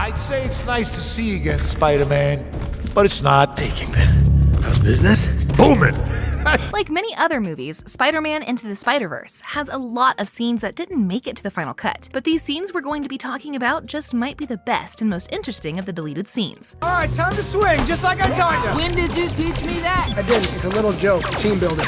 I'd say it's nice to see you again, Spider-Man, but it's not. Hey, Kingpin. How's business? Booming! Like many other movies, Spider-Man Into the Spider-Verse has a lot of scenes that didn't make it to the final cut, but these scenes we're going to be talking about just might be the best and most interesting of the deleted scenes. All right, time to swing, just like I taught you. When did you teach me that? I didn't. It's a little joke. Team building.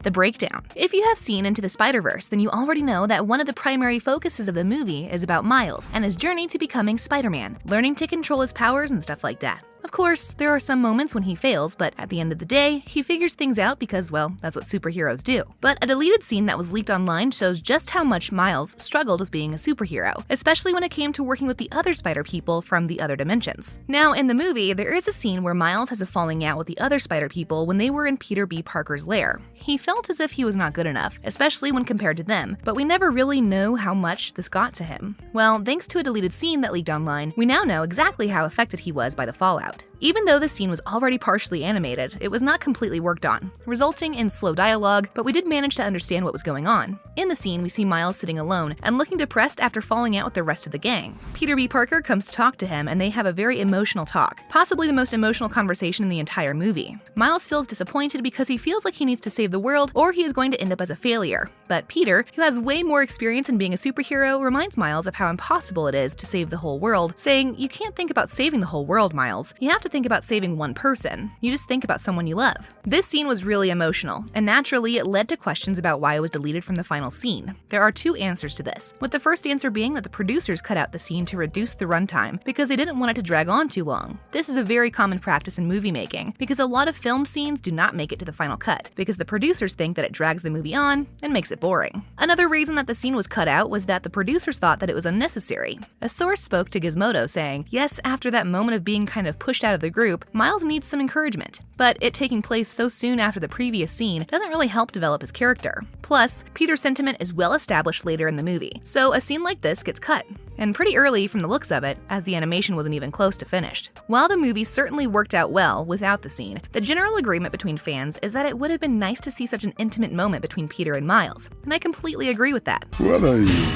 The breakdown. If you have seen Into the Spider-Verse, then you already know that one of the primary focuses of the movie is about Miles and his journey to becoming Spider-Man, learning to control his powers and stuff like that. Of course, there are some moments when he fails, but at the end of the day, he figures things out because, well, that's what superheroes do. But a deleted scene that was leaked online shows just how much Miles struggled with being a superhero, especially when it came to working with the other Spider people from the other dimensions. Now, in the movie, there is a scene where Miles has a falling out with the other Spider people when they were in Peter B. Parker's lair. He felt as if he was not good enough, especially when compared to them, but we never really know how much this got to him. Well, thanks to a deleted scene that leaked online, we now know exactly how affected he was by the fallout. Even though the scene was already partially animated, it was not completely worked on, resulting in slow dialogue, but we did manage to understand what was going on. In the scene, we see Miles sitting alone and looking depressed after falling out with the rest of the gang. Peter B. Parker comes to talk to him and they have a very emotional talk, possibly the most emotional conversation in the entire movie. Miles feels disappointed because he feels like he needs to save the world or he is going to end up as a failure. But Peter, who has way more experience in being a superhero, reminds Miles of how impossible it is to save the whole world, saying, "You can't think about saving the whole world, Miles. You have to think about saving one person. You just think about someone you love." This scene was really emotional, and naturally it led to questions about why it was deleted from the final scene. There are two answers to this, with the first answer being that the producers cut out the scene to reduce the runtime because they didn't want it to drag on too long. This is a very common practice in movie making, because a lot of film scenes do not make it to the final cut, because the producers think that it drags the movie on and makes it boring. Another reason that the scene was cut out was that the producers thought that it was unnecessary. A source spoke to Gizmodo saying, yes, after that moment of being kind of pushed out of the group, Miles needs some encouragement, but it taking place so soon after the previous scene doesn't really help develop his character. Plus, Peter's sentiment is well established later in the movie, so a scene like this gets cut, and pretty early from the looks of it, as the animation wasn't even close to finished. While the movie certainly worked out well without the scene, the general agreement between fans is that it would have been nice to see such an intimate moment between Peter and Miles, and I completely agree with that. What are you?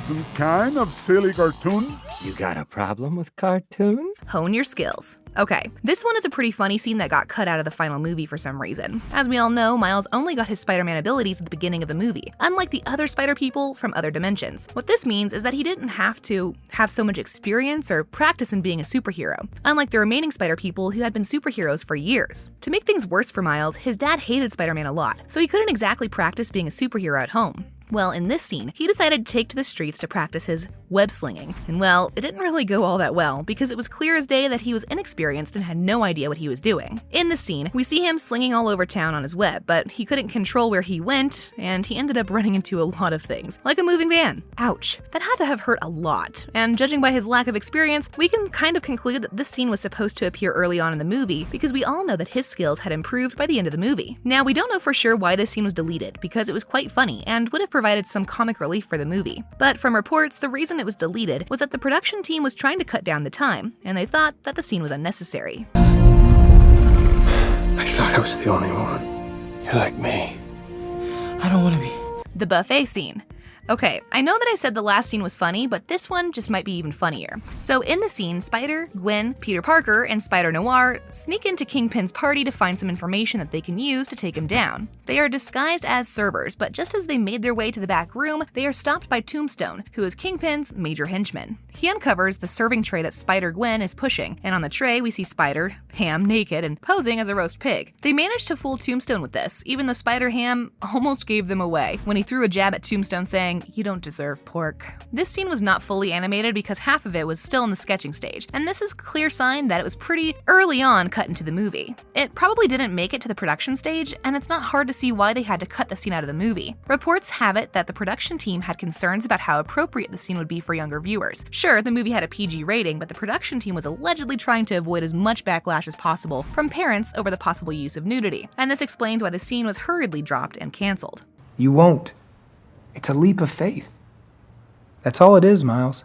Some kind of silly cartoon? You got a problem with cartoon? Hone your skills. Okay, this one is a pretty funny scene that got cut out of the final movie for some reason. As we all know, Miles only got his Spider-Man abilities at the beginning of the movie, unlike the other Spider people from other dimensions. What this means is that he didn't have to have so much experience or practice in being a superhero, unlike the remaining Spider people who had been superheroes for years. To make things worse for Miles, his dad hated Spider-Man a lot, so he couldn't exactly practice being a superhero at home. Well, in this scene, he decided to take to the streets to practice his web slinging. And well, it didn't really go all that well because it was clear as day that he was inexperienced and had no idea what he was doing. In the scene, we see him slinging all over town on his web, but he couldn't control where he went, and he ended up running into a lot of things, like a moving van. Ouch. That had to have hurt a lot. And judging by his lack of experience, we can kind of conclude that this scene was supposed to appear early on in the movie because we all know that his skills had improved by the end of the movie. Now, we don't know for sure why this scene was deleted because it was quite funny and would have provided some comic relief for the movie. But from reports, the reason it was deleted was that the production team was trying to cut down the time, and they thought that the scene was unnecessary. I thought I was the only one. You're like me. I don't want to be. The buffet scene. Okay, I know that I said the last scene was funny, but this one just might be even funnier. So in the scene, Spider, Gwen, Peter Parker, and Spider-Noir sneak into Kingpin's party to find some information that they can use to take him down. They are disguised as servers, but just as they made their way to the back room, they are stopped by Tombstone, who is Kingpin's major henchman. He uncovers the serving tray that Spider-Gwen is pushing, and on the tray we see Spider, Ham naked and posing as a roast pig. They managed to fool Tombstone with this, even though Spider-Ham almost gave them away when he threw a jab at Tombstone saying, "You don't deserve pork." This scene was not fully animated because half of it was still in the sketching stage, and this is a clear sign that it was pretty early on cut into the movie. It probably didn't make it to the production stage, and it's not hard to see why they had to cut the scene out of the movie. Reports have it that the production team had concerns about how appropriate the scene would be for younger viewers. Sure, the movie had a PG rating, but the production team was allegedly trying to avoid as much backlash as possible from parents over the possible use of nudity, and this explains why the scene was hurriedly dropped and canceled. You won't. It's a leap of faith. That's all it is, Miles.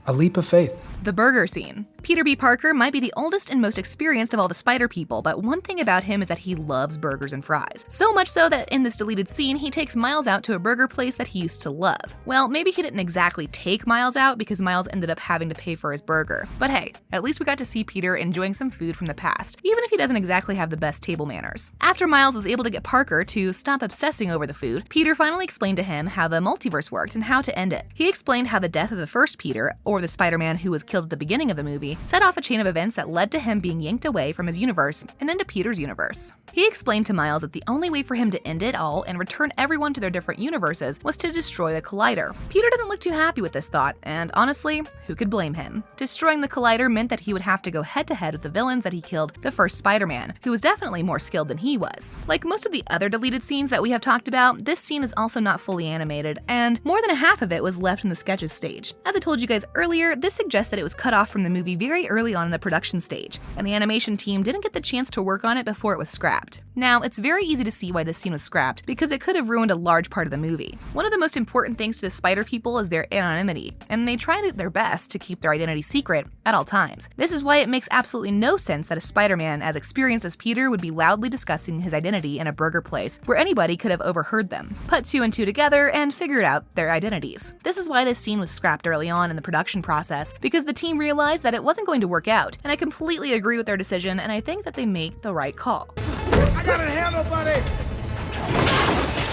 A leap of faith. The burger scene. Peter B. Parker might be the oldest and most experienced of all the spider people, but one thing about him is that he loves burgers and fries. So much so that in this deleted scene, he takes Miles out to a burger place that he used to love. Well, maybe he didn't exactly take Miles out because Miles ended up having to pay for his burger. But hey, at least we got to see Peter enjoying some food from the past, even if he doesn't exactly have the best table manners. After Miles was able to get Parker to stop obsessing over the food, Peter finally explained to him how the multiverse worked and how to end it. He explained how the death of the first Peter, or the Spider-Man who was killed at the beginning of the movie, set off a chain of events that led to him being yanked away from his universe and into Peter's universe. He explained to Miles that the only way for him to end it all and return everyone to their different universes was to destroy the Collider. Peter doesn't look too happy with this thought, and honestly, who could blame him? Destroying the Collider meant that he would have to go head-to-head with the villains that he killed the first Spider-Man, who was definitely more skilled than he was. Like most of the other deleted scenes that we have talked about, this scene is also not fully animated, and more than a half of it was left in the sketches stage. As I told you guys earlier, this suggests that it was cut off from the movie very early on in the production stage, and the animation team didn't get the chance to work on it before it was scrapped. Now, it's very easy to see why this scene was scrapped, because it could have ruined a large part of the movie. One of the most important things to the spider people is their anonymity, and they try their best to keep their identity secret at all times. This is why it makes absolutely no sense that a Spider-Man as experienced as Peter would be loudly discussing his identity in a burger place where anybody could have overheard them, put two and two together, and figured out their identities. This is why this scene was scrapped early on in the production process, because the team realized that it wasn't going to work out, and I completely agree with their decision, and I think that they made the right call. I got it handled, buddy!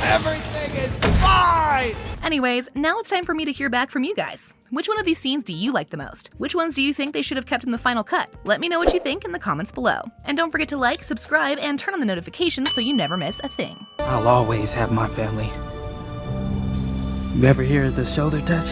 Everything is fine! Anyways, now it's time for me to hear back from you guys. Which one of these scenes do you like the most? Which ones do you think they should have kept in the final cut? Let me know what you think in the comments below. And don't forget to like, subscribe, and turn on the notifications so you never miss a thing. I'll always have my family. You ever hear the shoulder touch?